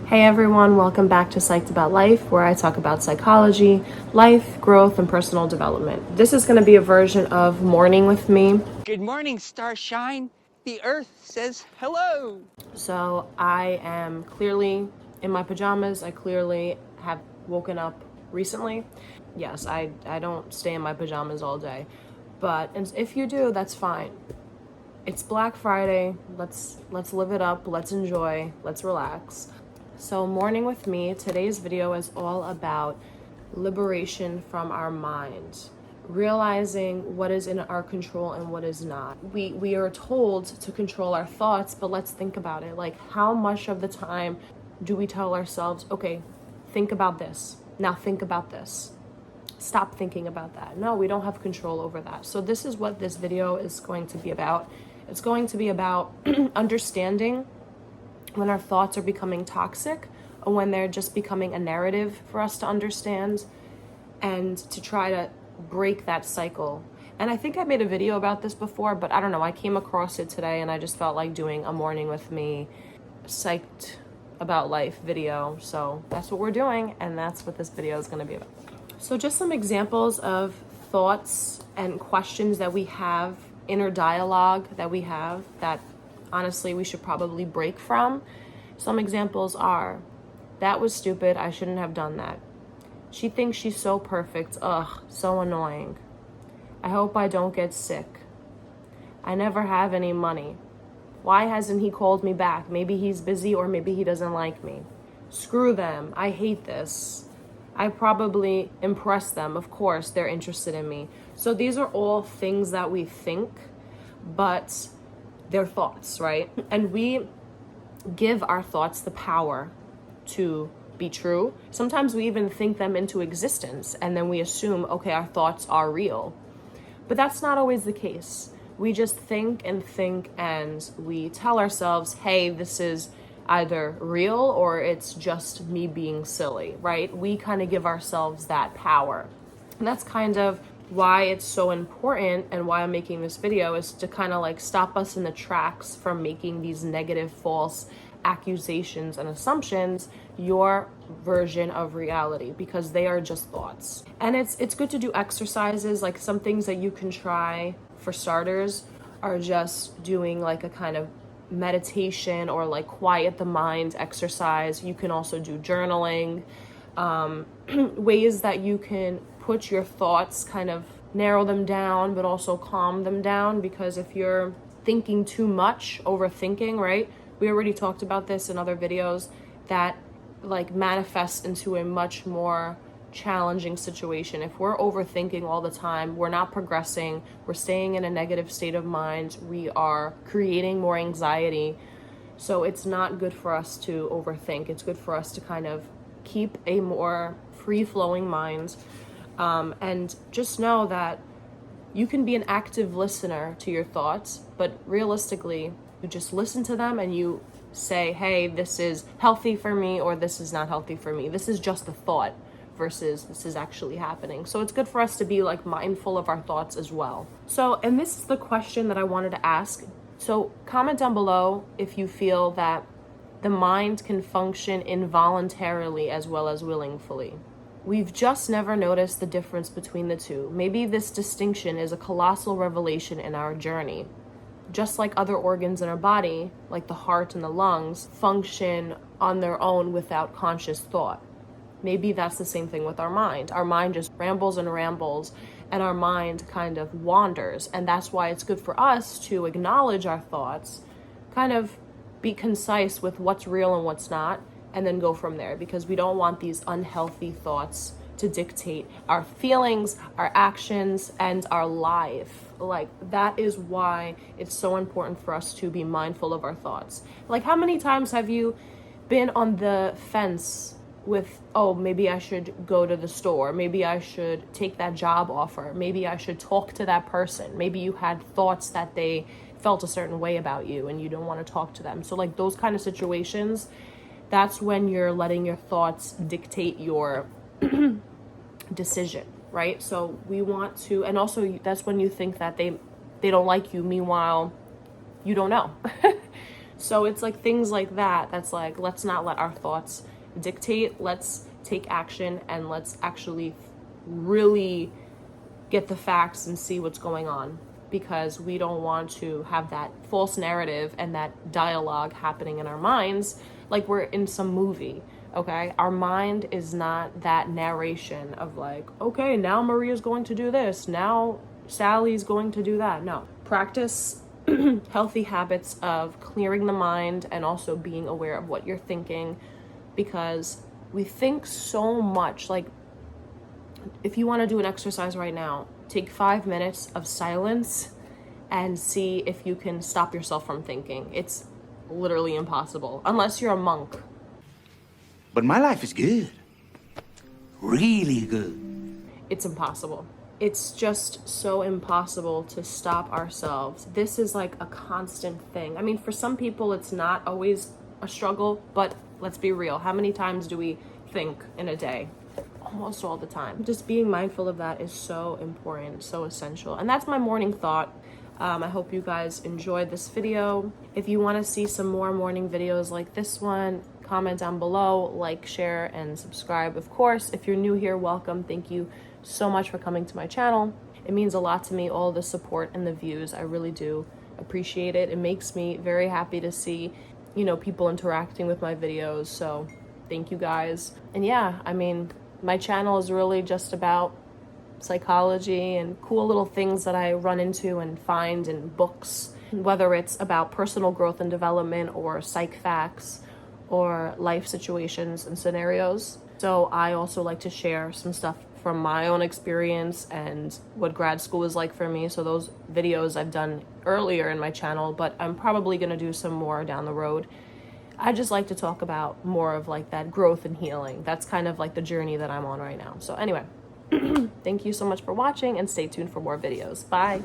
Hey everyone, welcome back to Psyched About Life, where I talk about psychology, life, growth, and personal development. This is going to be a version of Morning with Me. Good morning, starshine. The earth says hello. So I am clearly in my pajamas. I clearly have woken up recently. Yes, I don't stay in my pajamas all day. But if you do, that's fine. It's Black Friday. Let's live it up. Let's enjoy. Let's relax. So Morning with Me, today's video is all about liberation from our mind, realizing what is in our control and what is not. We are told to control our thoughts, but let's think about it. Like, how much of the time do we tell ourselves, okay, think about this. Now think about this. Stop thinking about that. No, we don't have control over that. So this is what this video is going to be about. It's going to be about understanding when our thoughts are becoming toxic or when they're just becoming a narrative for us to understand, and to try to break that cycle. And I think I made a video about this before, but I don't know, I came across it today and I just felt like doing a Morning with Me Psyched About Life video. So that's what we're doing, and that's what this video is going to be about. So just some examples of thoughts and questions that we have, inner dialogue that we have, that honestly we should probably break from. Some examples are, that was stupid, I shouldn't have done that. She thinks she's so perfect, ugh, so annoying. I hope I don't get sick. I never have any money. Why hasn't he called me back? Maybe he's busy, or maybe he doesn't like me. Screw them, I hate this. I probably impress them, of course they're interested in me. So these are all things that we think, but they're thoughts, right? And we give our thoughts the power to be true. Sometimes we even think them into existence, and then we assume, okay, our thoughts are real. But that's not always the case. We just think, and we tell ourselves, hey, this is either real or it's just me being silly, right? We kind of give ourselves that power. And that's kind of why it's so important, and why I'm making this video, is to kind of like stop us in the tracks from making these negative, false accusations and assumptions your version of reality, because they are just thoughts. And it's good to do exercises. Like, some things that you can try for starters are just doing like a kind of meditation or like quiet the mind exercise. You can also do journaling, ways that you can put your thoughts, kind of narrow them down, but also calm them down. Because if you're thinking too much, overthinking, right? We already talked about this in other videos, that like manifests into a much more challenging situation. If we're overthinking all the time, we're not progressing, we're staying in a negative state of mind, we are creating more anxiety. So it's not good for us to overthink. It's good for us to kind of keep a more free-flowing mind. And just know that you can be an active listener to your thoughts, but realistically, you just listen to them and you say, hey, this is healthy for me, or this is not healthy for me. This is just a thought versus this is actually happening. So it's good for us to be like mindful of our thoughts as well. So, and this is the question that I wanted to ask. So comment down below if you feel that the mind can function involuntarily as well as willingly. We've just never noticed the difference between the two. Maybe this distinction is a colossal revelation in our journey. Just like other organs in our body, like the heart and the lungs, function on their own without conscious thought. Maybe that's the same thing with our mind. Our mind just rambles and rambles, and our mind kind of wanders. And that's why it's good for us to acknowledge our thoughts, kind of be concise with what's real and what's not, and then go from there, because we don't want these unhealthy thoughts to dictate our feelings, our actions, and our life. Like, that is why it's so important for us to be mindful of our thoughts. Like, how many times have you been on the fence with, oh, maybe I should go to the store, maybe I should take that job offer, maybe I should talk to that person, maybe you had thoughts that they felt a certain way about you and you don't want to talk to them. So like those kind of situations, that's when you're letting your thoughts dictate your decision, right? So we want to, and also that's when you think that they don't like you, meanwhile you don't know. So it's like things like that. That's like, let's not let our thoughts dictate. Let's take action and let's actually really get the facts and see what's going on, because we don't want to have that false narrative and that dialogue happening in our minds like we're in some movie. Okay, our mind is not that narration of like, okay, now Maria's going to do this, now Sally's going to do that. No, practice healthy habits of clearing the mind and also being aware of what you're thinking, because we think so much. Like, if you want to do an exercise right now, take 5 minutes of silence and see if you can stop yourself from thinking. It's literally impossible unless you're a monk. But my life is good. Really good. It's impossible. It's just so impossible to stop ourselves. This is like a constant thing. I mean, for some people, it's not always a struggle, but let's be real. How many times do we think in a day? Almost all the time. Just being mindful of that is so important, so essential. And that's my morning thought. I hope you guys enjoyed this video. If you want to see some more morning videos like this one, comment down below, like, share, and subscribe. Of course, if you're new here, welcome. Thank you so much for coming to my channel. It means a lot to me, all the support and the views. I really do appreciate it. It makes me very happy to see, you know, people interacting with my videos. So thank you guys. And yeah, I mean, my channel is really just about psychology and cool little things that I run into and find in books, whether it's about personal growth and development or psych facts or life situations and scenarios. So I also like to share some stuff from my own experience and what grad school is like for me. So those videos I've done earlier in my channel, but I'm probably going to do some more down the road. I just like to talk about more of like that growth and healing. That's kind of like the journey that I'm on right now. So anyway, thank you so much for watching and stay tuned for more videos. Bye.